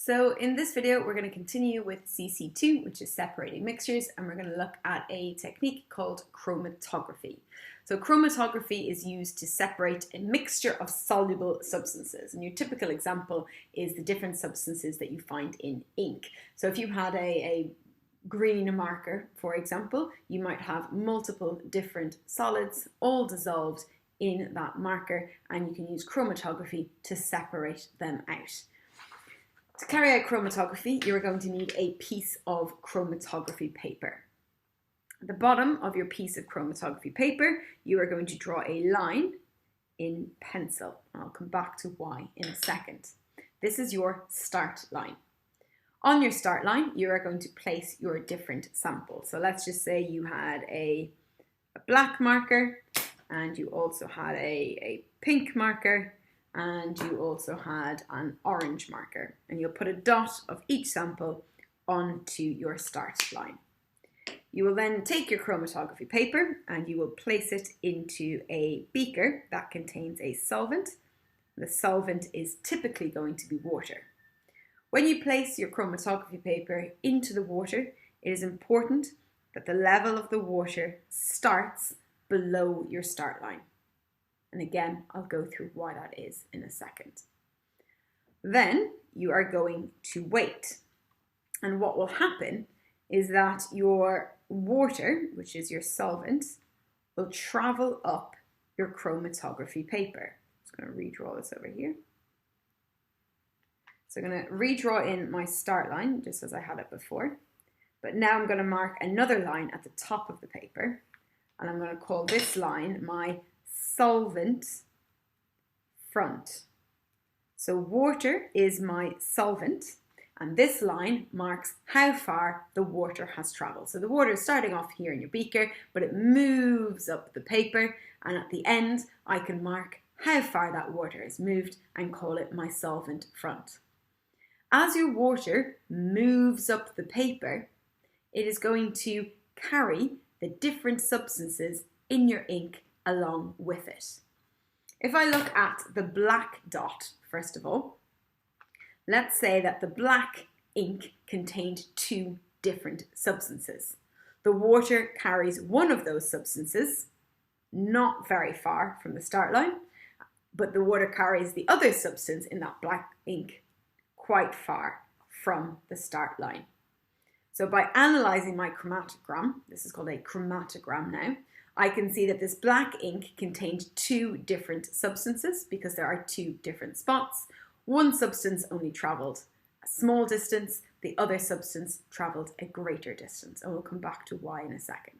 So in this video, we're going to continue with CC2, which is separating mixtures, and we're going to look at a technique called chromatography. So chromatography is used to separate a mixture of soluble substances, and your typical example is the different substances that you find in ink. So if you had a green marker, for example, you might have multiple different solids all dissolved in that marker, and you can use chromatography to separate them out. To carry out chromatography, you are going to need a piece of chromatography paper. At the bottom of your piece of chromatography paper, you are going to draw a line in pencil. I'll come back to why in a second. This is your start line. On your start line, you are going to place your different samples. So let's just say you had a black marker, and you also had a pink marker, and you also had an orange marker, and you'll put a dot of each sample onto your start line. You will then take your chromatography paper and you will place it into a beaker that contains a solvent. The solvent is typically going to be water. When you place your chromatography paper into the water, it is important that the level of the water starts below your start line. And again, I'll go through why that is in a second. Then you are going to wait. And what will happen is that your water, which is your solvent, will travel up your chromatography paper. I'm just going to redraw this over here. So I'm going to redraw in my start line, just as I had it before. But now I'm going to mark another line at the top of the paper. And I'm going to call this line my solvent front. So water is my solvent, and this line marks how far the water has traveled. So the water is starting off here in your beaker, but it moves up the paper, and at the end I can mark how far that water has moved and call it my solvent front. As your water moves up the paper, it is going to carry the different substances in your ink along with it. If I look at the black dot, first of all, let's say that the black ink contained two different substances. The water carries one of those substances, not very far from the start line, but the water carries the other substance in that black ink quite far from the start line. So by analysing my chromatogram, this is called a chromatogram now, I can see that this black ink contained two different substances because there are two different spots. One substance only travelled a small distance, the other substance travelled a greater distance, and we'll come back to why in a second.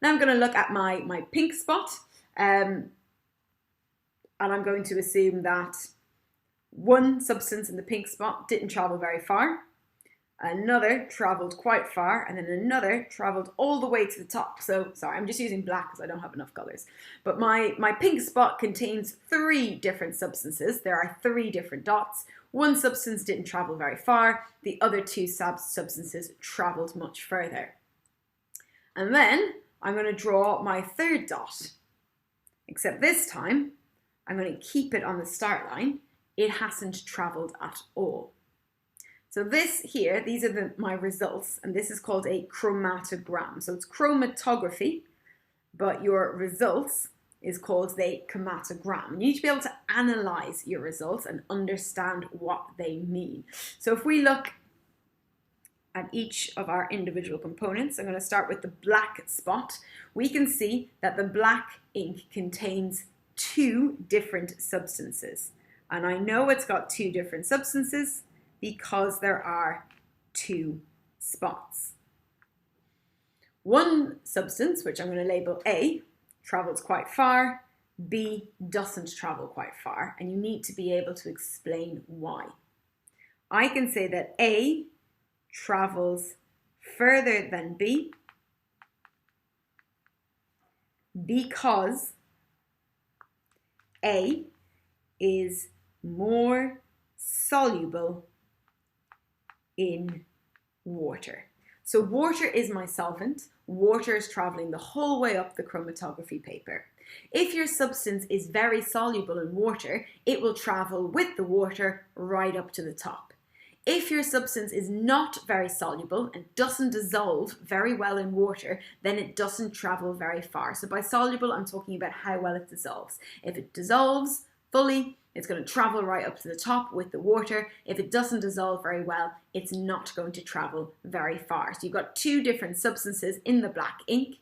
Now I'm going to look at my pink spot, and I'm going to assume that one substance in the pink spot didn't travel very far. Another travelled quite far, and then another travelled all the way to the top. So, sorry, I'm just using black because I don't have enough colours. But my pink spot contains three different substances. There are three different dots. One substance didn't travel very far. The other two substances travelled much further. And then I'm going to draw my third dot. Except this time, I'm going to keep it on the start line. It hasn't travelled at all. So this here, these are my results, and this is called a chromatogram. So it's chromatography, but your results is called the chromatogram. You need to be able to analyse your results and understand what they mean. So if we look at each of our individual components, I'm going to start with the black spot. We can see that the black ink contains two different substances. And I know it's got two different substances because there are two spots. One substance, which I'm going to label A, travels quite far, B doesn't travel quite far, and you need to be able to explain why. I can say that A travels further than B because A is more soluble in water. So water is my solvent. Water is traveling the whole way up the chromatography paper. If your substance is very soluble in water, it will travel with the water right up to the top. If your substance is not very soluble and doesn't dissolve very well in water, then it doesn't travel very far. So by soluble, I'm talking about how well it dissolves. If it dissolves fully, it's going to travel right up to the top with the water. If it doesn't dissolve very well, it's not going to travel very far. So you've got two different substances in the black ink.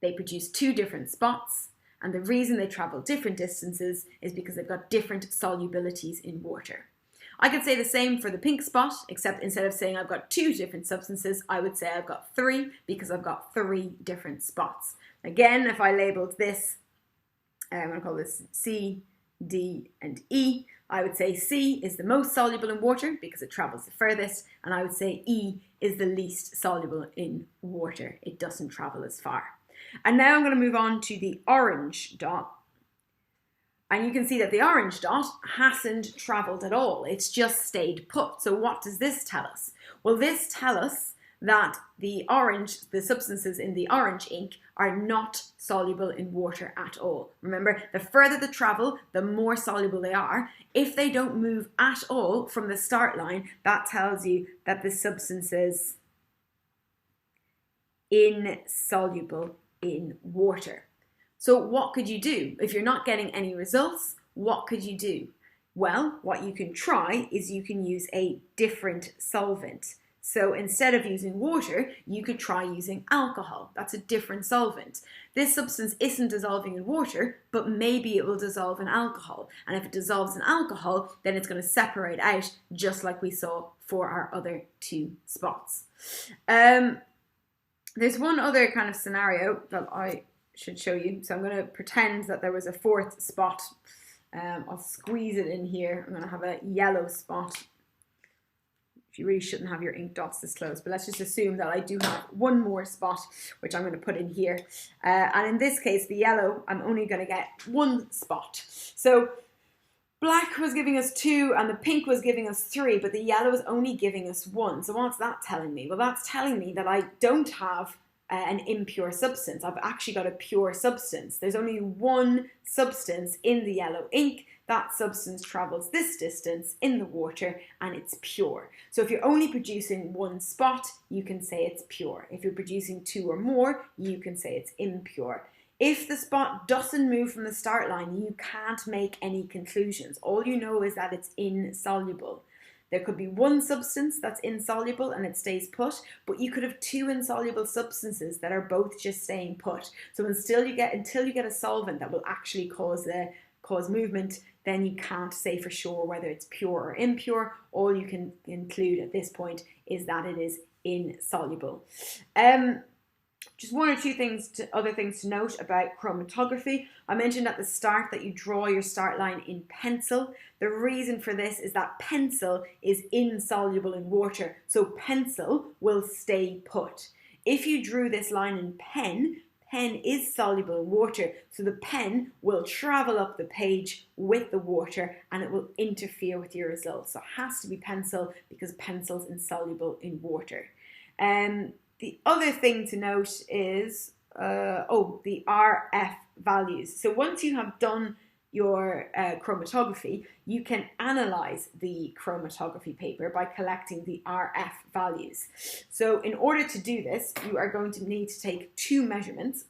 They produce two different spots, and the reason they travel different distances is because they've got different solubilities in water. I could say the same for the pink spot, except instead of saying I've got two different substances, I would say I've got three, because I've got three different spots. Again, if I labeled this, I'm going to call this C, D, and E, I would say C is the most soluble in water because it travels the furthest, and I would say E is the least soluble in water. It doesn't travel as far. And now I'm going to move on to the orange dot. And you can see that the orange dot hasn't travelled at all. It's just stayed put. So what does this tell us? Well, this tells us that the substances in the orange ink are not soluble in water at all. Remember, the further they travel, the more soluble they are. If they don't move at all from the start line, that tells you that the substance is insoluble in water. So what could you do? If you're not getting any results, what could you do? Well, what you can try is you can use a different solvent. So instead of using water, you could try using alcohol. That's a different solvent. This substance isn't dissolving in water, but maybe it will dissolve in alcohol. And if it dissolves in alcohol, then it's going to separate out just like we saw for our other two spots. There's one other kind of scenario that I should show you. So I'm going to pretend that there was a fourth spot. I'll squeeze it in here. I'm going to have a yellow spot. You really shouldn't have your ink dots this close, but let's just assume that I do have one more spot, which I'm going to put in here. And in this case, the yellow, I'm only going to get one spot. So black was giving us 2 and the pink was giving us 3, but the yellow is only giving us 1. So what's that telling me? Well, that's telling me that I don't have an impure substance. I've actually got a pure substance. There's only one substance in the yellow ink. That substance travels this distance in the water and it's pure. So if you're only producing one spot, you can say it's pure. If you're producing 2 or more, you can say it's impure. If the spot doesn't move from the start line, you can't make any conclusions. All you know is that it's insoluble. There could be one substance that's insoluble and it stays put, but you could have 2 insoluble substances that are both just staying put. So until you get a solvent that will actually cause movement, then you can't say for sure whether it's pure or impure. All you can include at this point is that it is insoluble. Just one or two other things to note about chromatography. I mentioned at the start that you draw your start line in pencil. The reason for this is that pencil is insoluble in water, so pencil will stay put. If you drew this line in pen is soluble in water, so the pen will travel up the page with the water and it will interfere with your results. So it has to be pencil because pencil's insoluble in water. The other thing to note is, the RF values. So once you have done your chromatography, you can analyze the chromatography paper by collecting the RF values. So in order to do this, you are going to need to take 2 measurements,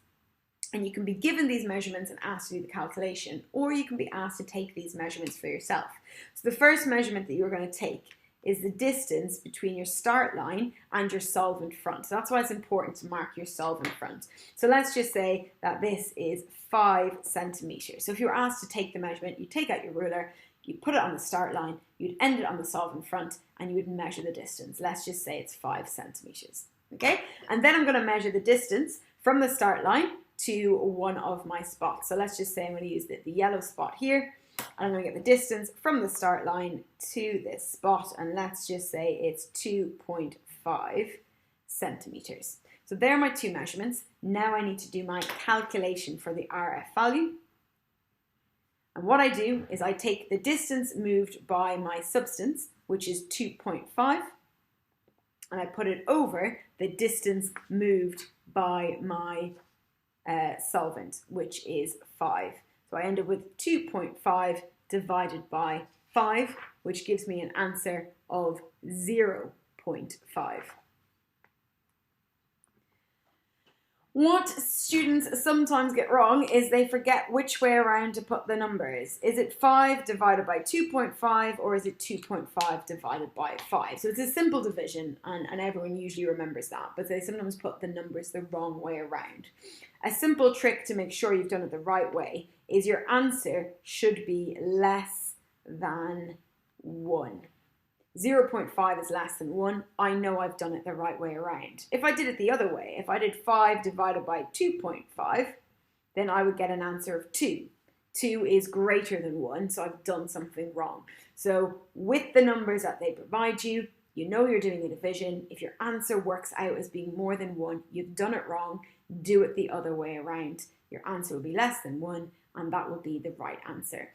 and you can be given these measurements and asked to do the calculation, or you can be asked to take these measurements for yourself. So the first measurement that you're going to take is the distance between your start line and your solvent front. So that's why it's important to mark your solvent front. So let's just say that this is 5 centimeters. So if you were asked to take the measurement, you take out your ruler, you put it on the start line, you'd end it on the solvent front, and you would measure the distance. Let's just say it's 5 centimeters. Okay? And then I'm going to measure the distance from the start line to one of my spots. So let's just say I'm going to use the yellow spot here. And I'm going to get the distance from the start line to this spot, and let's just say it's 2.5 centimeters. So there are my 2 measurements. Now I need to do my calculation for the RF value. And what I do is I take the distance moved by my substance, which is 2.5, and I put it over the distance moved by my solvent, which is 5. So I end up with 2.5 divided by 5, which gives me an answer of 0.5. What students sometimes get wrong is they forget which way around to put the numbers. Is it 5 divided by 2.5 or is it 2.5 divided by 5? So it's a simple division and everyone usually remembers that, but they sometimes put the numbers the wrong way around. A simple trick to make sure you've done it the right way is your answer should be less than 1. 0.5 is less than 1. I know I've done it the right way around. If I did it the other way, if I did 5 divided by 2.5, then I would get an answer of 2. 2 is greater than 1, so I've done something wrong. So with the numbers that they provide you, you know you're doing a division. If your answer works out as being more than 1, you've done it wrong. Do it the other way around. Your answer will be less than 1, and that will be the right answer.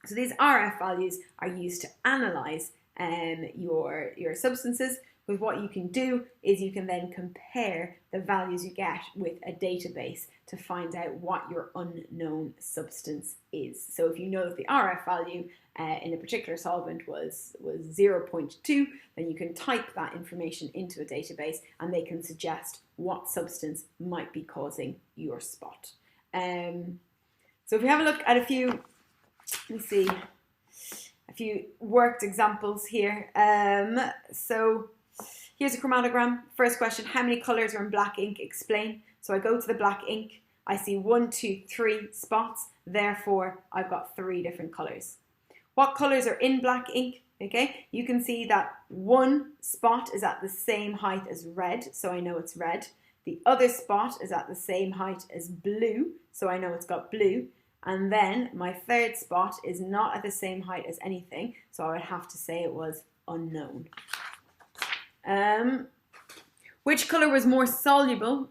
So these RF values are used to analyze your substances. But what you can do is you can then compare the values you get with a database to find out what your unknown substance is. So if you know that the RF value in a particular solvent was 0.2, then you can type that information into a database and they can suggest what substance might be causing your spot. So if we have a look at a few, let's see, a few worked examples here. So here's a chromatogram. First question, how many colours are in black ink? Explain. So I go to the black ink. I see 1, 2, 3 spots. Therefore, I've got 3 different colours. What colours are in black ink? Okay, you can see that one spot is at the same height as red, so I know it's red. The other spot is at the same height as blue, so I know it's got blue. And then my third spot is not at the same height as anything, so I would have to say it was unknown. Which colour was more soluble,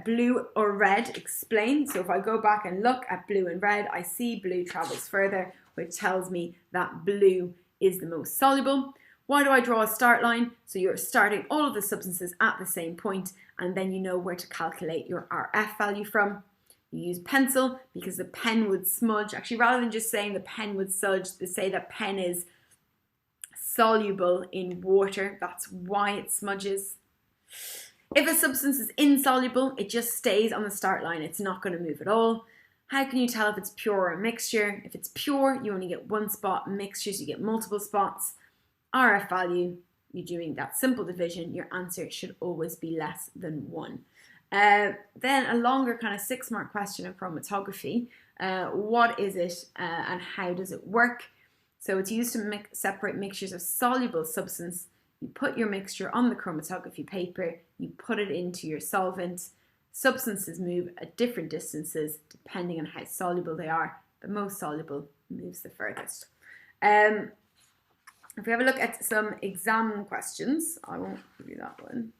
blue or red? Explain. So if I go back and look at blue and red, I see blue travels further, which tells me that blue is the most soluble. Why do I draw a start line? So you're starting all of the substances at the same point, and then you know where to calculate your RF value from. You use pencil because the pen would smudge. Actually, rather than just saying the pen would smudge, they say that pen is soluble in water. That's why it smudges. If a substance is insoluble, it just stays on the start line. It's not going to move at all. How can you tell if it's pure or a mixture? If it's pure, you only get one spot. Mixtures, you get multiple spots. RF value, you're doing that simple division. Your answer should always be less than 1. Then a longer kind of 6-mark question of chromatography. What is it and how does it work? So it's used to separate mixtures of soluble substance. You put your mixture on the chromatography paper, you put it into your solvent. Substances move at different distances depending on how soluble they are. The most soluble moves the furthest. If we have a look at some exam questions, I won't give you that one.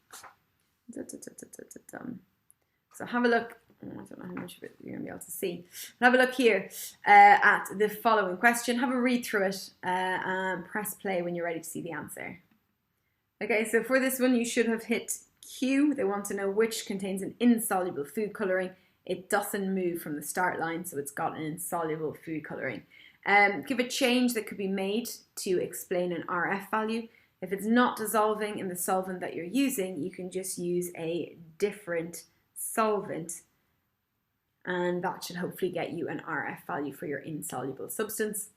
So have a look. I don't know how much of it you're going to be able to see. But have a look here at the following question. Have a read through it and press play when you're ready to see the answer. Okay, so for this one, you should have hit Q. They want to know which contains an insoluble food colouring. It doesn't move from the start line, so it's got an insoluble food colouring. Give a change that could be made to explain an RF value. If it's not dissolving in the solvent that you're using, you can just use a different solvent, and that should hopefully get you an RF value for your insoluble substance.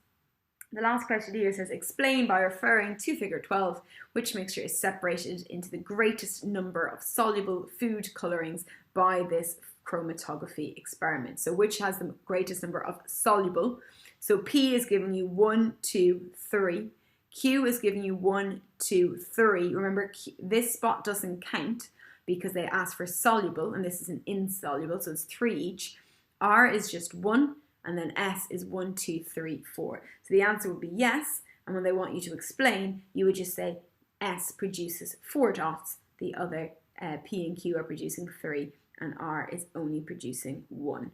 The last question here says, explain by referring to figure 12, which mixture is separated into the greatest number of soluble food colourings by this chromatography experiment. So which has the greatest number of soluble? So P is giving you 1, 2, 3. Q is giving you 1, 2, 3. Remember, this spot doesn't count because they asked for soluble, and this is an insoluble, so it's 3 each. R is just 1, and then S is 1, 2, 3, 4. So the answer would be yes, and when they want you to explain, you would just say S produces 4 dots, the other P and Q are producing 3, and R is only producing 1.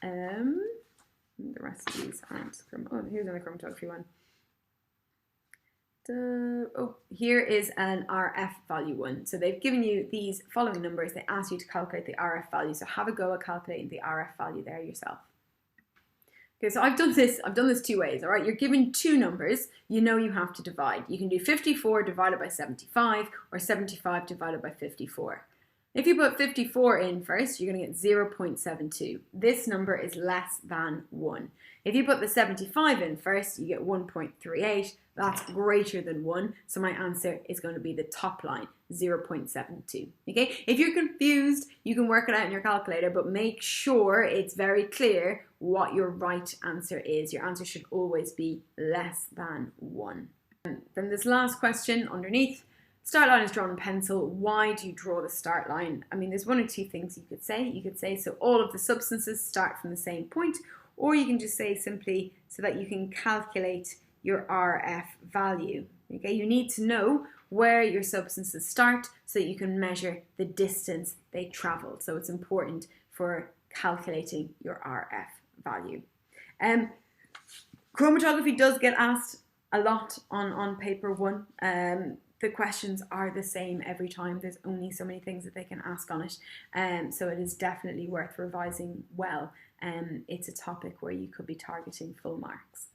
The rest of these aren't. Oh, here's another chromatography one. Here is an RF value one. So they've given you these following numbers. They ask you to calculate the RF value. So have a go at calculating the RF value there yourself. Okay, so I've done this two ways, all right? You're given two numbers, you know you have to divide. You can do 54 divided by 75 or 75 divided by 54. If you put 54 in first, you're going to get 0.72. This number is less than 1. If you put the 75 in first, you get 1.38. That's greater than 1, so my answer is going to be the top line, 0.72. Okay? If you're confused, you can work it out in your calculator, but make sure it's very clear what your right answer is. Your answer should always be less than 1. And then this last question underneath, start line is drawn in pencil. Why do you draw the start line? I mean, there's one or two things you could say. You could say so all of the substances start from the same point, or you can just say simply so that you can calculate your RF value. Okay, you need to know where your substances start so that you can measure the distance they traveled. So it's important for calculating your RF value. Chromatography does get asked a lot on paper 1. The questions are the same every time. There's only so many things that they can ask on it. So it is definitely worth revising well. It's a topic where you could be targeting full marks.